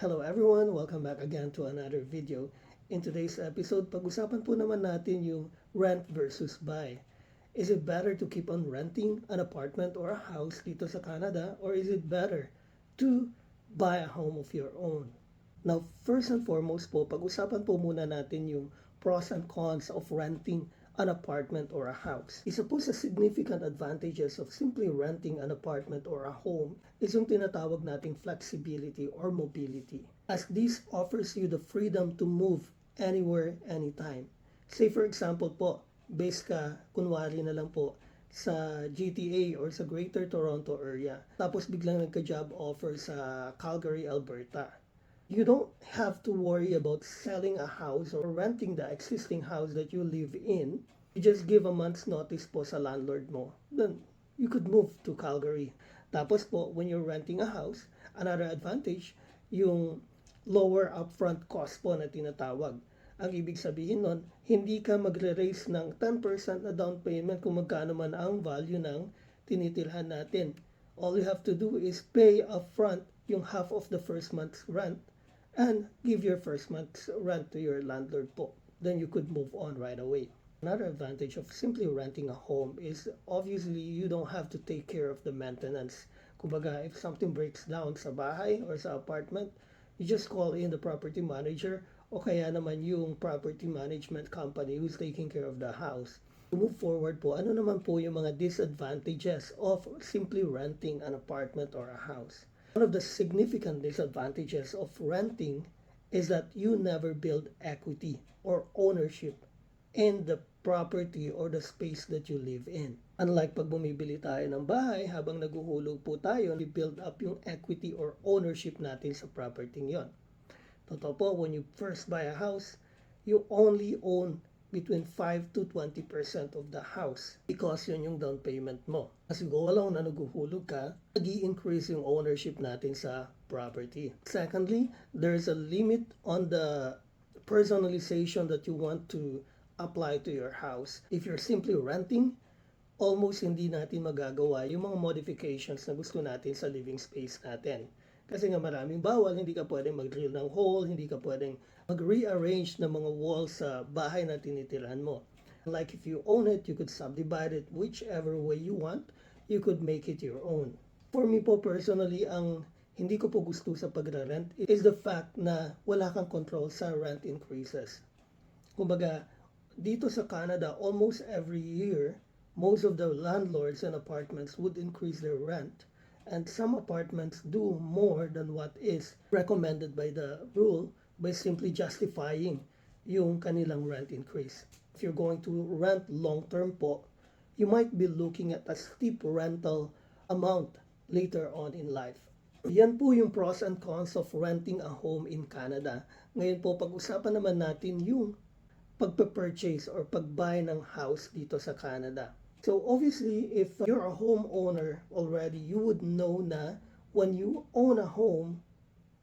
Hello everyone! Welcome back again to another video. In today's episode, pag-usapan po naman natin yung rent versus buy. Is it better to keep on renting an apartment or a house dito sa Canada, or is it better to buy a home of your own? Now, first and foremost po, pag-usapan po muna natin yung pros and cons of renting an apartment or a house. Isa po sa significant advantages of simply renting an apartment or a home is yung tinatawag nating flexibility or mobility, as this offers you the freedom to move anywhere, anytime. Say for example po, base ka, kunwari na lang po, sa GTA or sa Greater Toronto area, tapos biglang nagka-job offer sa Calgary, Alberta. You don't have to worry about selling a house or renting the existing house that you live in. You just give a month's notice po sa landlord mo. Then, you could move to Calgary. Tapos po, when you're renting a house, another advantage, yung lower upfront cost po na tinatawag. Ang ibig sabihin nun, hindi ka magre-raise ng 10% na down payment kung magkano man ang value ng tinitirhan natin. All you have to do is pay upfront yung half of the first month's rent and give your first month's rent to your landlord po. Then you could move on right away. Another advantage of simply renting a home is obviously you don't have to take care of the maintenance. Kumbaga, if something breaks down sa bahay or sa apartment, you just call in the property manager o kaya naman yung property management company who's taking care of the house. To move forward po, ano naman po yung mga disadvantages of simply renting an apartment or a house? One of the significant disadvantages of renting is that you never build equity or ownership in the property or the space that you live in. Unlike pag bumibili tayo ng bahay, habang naguhulog po tayo, we build up yung equity or ownership natin sa property yon. Totoo po, when you first buy a house, you only own between 5 to 20% of the house because yun yung down payment mo. As you go along na naguhulog ka, nag-i-increase yung ownership natin sa property. Secondly, there's a limit on the personalization that you want to apply to your house. If you're simply renting, almost hindi natin magagawa yung mga modifications na gusto natin sa living space natin. Kasi nga maraming bawal, hindi ka pwedeng mag-drill ng hole, hindi ka pwedeng mag-rearrange ng mga walls sa bahay na tinitirahan mo. Like if you own it, you could subdivide it whichever way you want, you could make it your own. For me po personally, ang hindi ko po gusto sa pagre-rent is the fact na wala kang control sa rent increases. Kumbaga, dito sa Canada, almost every year, most of the landlords and apartments would increase their rent. And some apartments do more than what is recommended by the rule by simply justifying yung kanilang rent increase. If you're going to rent long-term po, you might be looking at a steep rental amount later on in life. Yan po yung pros and cons of renting a home in Canada. Ngayon po, pag-usapan naman natin yung pagpe-purchase or pag-buy ng house dito sa Canada. So obviously, if you're a homeowner already, you would know na when you own a home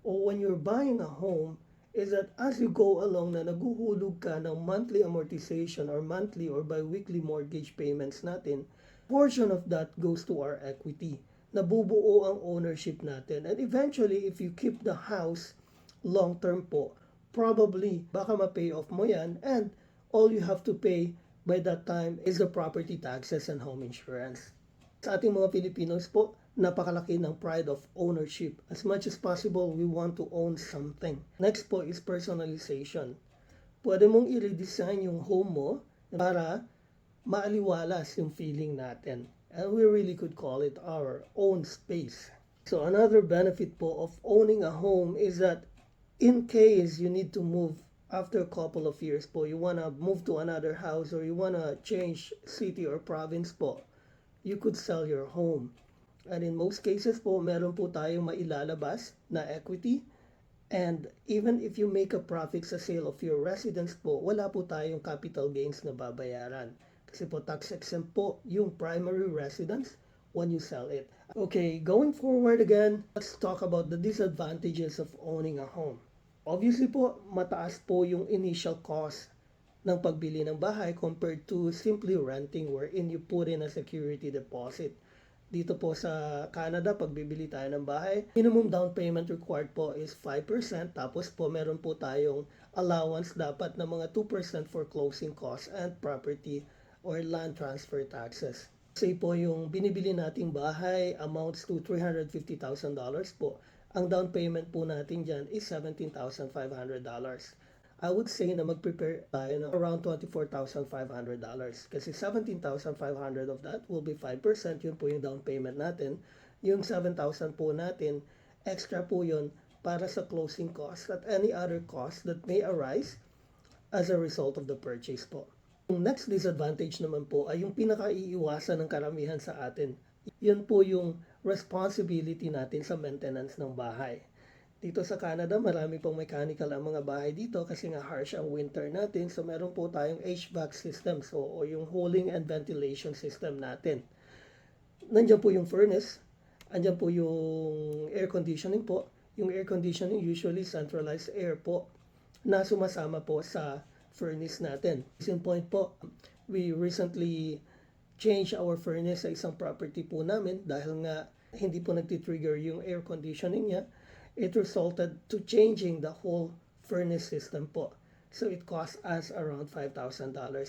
or when you're buying a home, is that as you go along na naguhulog ka ng monthly amortization or monthly or bi-weekly mortgage payments natin, portion of that goes to our equity. Nabubuo ang ownership natin. And eventually, if you keep the house long-term po, probably baka ma-pay off mo yan and all you have to pay by that time is the property taxes and home insurance. Sa ating mga Filipinos po, napakalaki ng pride of ownership. As much as possible, we want to own something. Next po is personalization. Pwede mong i-redesign yung home mo para maaliwalas yung feeling natin. And we really could call it our own space. So another benefit po of owning a home is that in case you need to move after a couple of years po, you wanna move to another house or you wanna change city or province po, you could sell your home. And in most cases po, meron po tayong mailalabas na equity. And even if you make a profit sa sale of your residence po, wala po tayong capital gains na babayaran. Kasi po tax exempt po yung primary residence when you sell it. Okay, going forward again, let's talk about the disadvantages of owning a home. Obviously po, mataas po yung initial cost ng pagbili ng bahay compared to simply renting wherein you put in a security deposit. Dito po sa Canada, pag bibili tayo ng bahay, minimum down payment required po is 5%. Tapos po meron po tayong allowance dapat na mga 2% for closing costs and property or land transfer taxes. Say po yung binibili nating bahay amounts to $350,000 po. Ang down payment po natin dyan is $17,500. I would say na mag-prepare tayo ng around $24,500 kasi $17,500 of that will be 5%, yun po yung down payment natin. Yung $7,000 po natin, extra po yun para sa closing costs at any other costs that may arise as a result of the purchase po. Yung next disadvantage naman po ay yung pinakaiiwasan ng karamihan sa atin. Yun po yung responsibility natin sa maintenance ng bahay. Dito sa Canada, marami pong mechanical ang mga bahay dito kasi nga harsh ang winter natin. So meron po tayong HVAC system o yung cooling and ventilation system natin. Nandiyan po yung furnace, andyan po yung air conditioning po. Yung air conditioning usually centralized air po na sumasama po sa furnace natin. Case in point po, we recently changed our furnace sa isang property po namin dahil nga hindi po nagtitrigger yung air conditioning niya. It resulted to changing the whole furnace system po. So it cost us around $5,000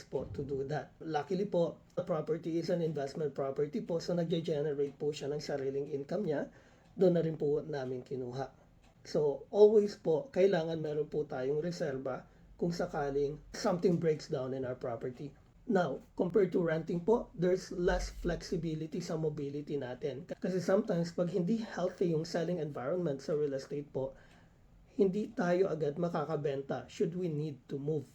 po to do that. Luckily po, the property is an investment property po, so nag-generate po siya ng sariling income niya. Doon na rin po namin kinuha. So always po, kailangan meron po tayong reserba kung sakaling something breaks down in our property. Now, compared to renting po, there's less flexibility sa mobility natin. Kasi sometimes, pag hindi healthy yung selling environment sa real estate po, hindi tayo agad makakabenta should we need to move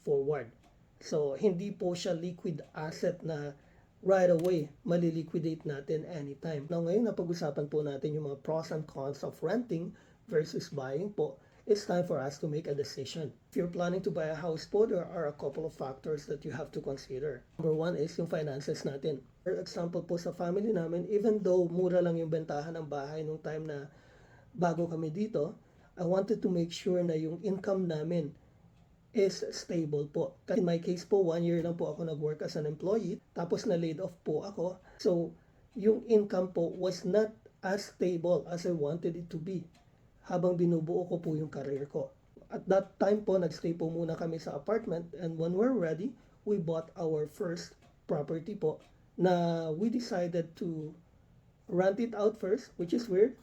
forward. So, hindi po siya liquid asset na right away maliliquidate natin anytime. Now, ngayon napag-usapan po natin yung mga pros and cons of renting versus buying po. It's time for us to make a decision. If you're planning to buy a house po, there are a couple of factors that you have to consider. Number one is yung finances natin. For example po sa family namin, even though mura lang yung bentahan ng bahay nung time na bago kami dito, I wanted to make sure na yung income namin is stable po. In my case po, 1 year lang po ako nag-work as an employee, tapos na-laid off po ako. So, yung income po was not as stable as I wanted it to be habang binubuo ko po yung career ko. At that time po, nagstay po muna kami sa apartment, and when we're ready, we bought our first property po na we decided to rent it out first, which is weird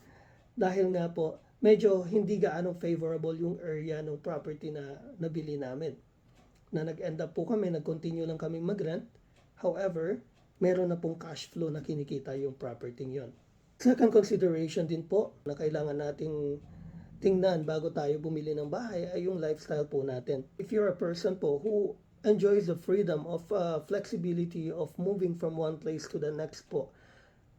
dahil nga po medyo hindi gaanong favorable yung area ng property na nabili namin. Na nag-end up po kami, nag-continue lang kami mag-rent. However, meron na pong cash flow na kinikita yung property yon. Second consideration din po na kailangan nating tingnan bago tayo bumili ng bahay ay yung lifestyle po natin. If you're a person po who enjoys the freedom of flexibility of moving from one place to the next po,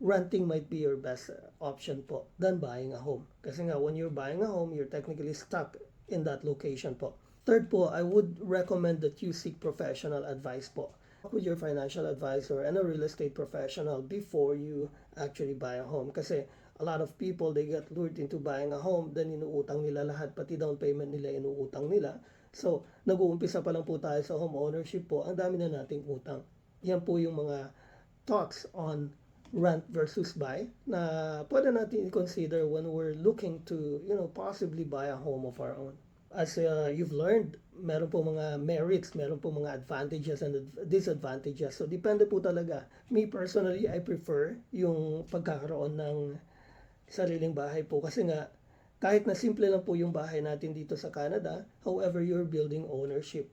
renting might be your best option po than buying a home. Kasi nga, when you're buying a home, you're technically stuck in that location po. Third po, I would recommend that you seek professional advice po. Talk with your financial advisor and a real estate professional before you actually buy a home. Kasi a lot of people, they get lured into buying a home, then inuutang nila lahat, pati down payment nila inuutang nila. So, nag-uumpisa pa lang po tayo sa home ownership po, ang dami na nating utang. Yan po yung mga thoughts on rent versus buy na pwede natin i-consider when we're looking to, possibly buy a home of our own. As you've learned, meron po mga merits, meron po mga advantages and disadvantages. So, depende po talaga. Me personally, I prefer yung pagkakaroon ng sariling bahay po kasi nga kahit na simple lang po yung bahay natin dito sa Canada, however, you're building ownership.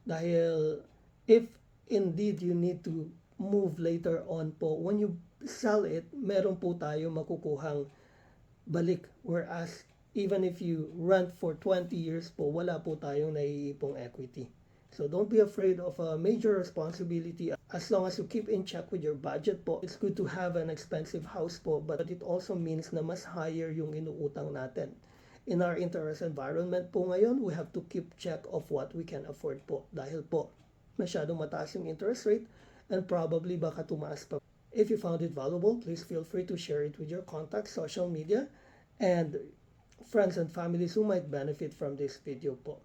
Dahil if indeed you need to move later on po, when you sell it, meron po tayo makukuhang balik. Whereas, even if you rent for 20 years po, wala po tayong naiipong equity. So don't be afraid of a major responsibility as long as you keep in check with your budget po. It's good to have an expensive house po, but it also means na mas higher yung inuutang natin. In our interest environment po ngayon, we have to keep check of what we can afford po. Dahil po, masyadong mataas yung interest rate and probably baka tumaas pa. If you found it valuable, please feel free to share it with your contacts, social media, and friends and families who might benefit from this video po.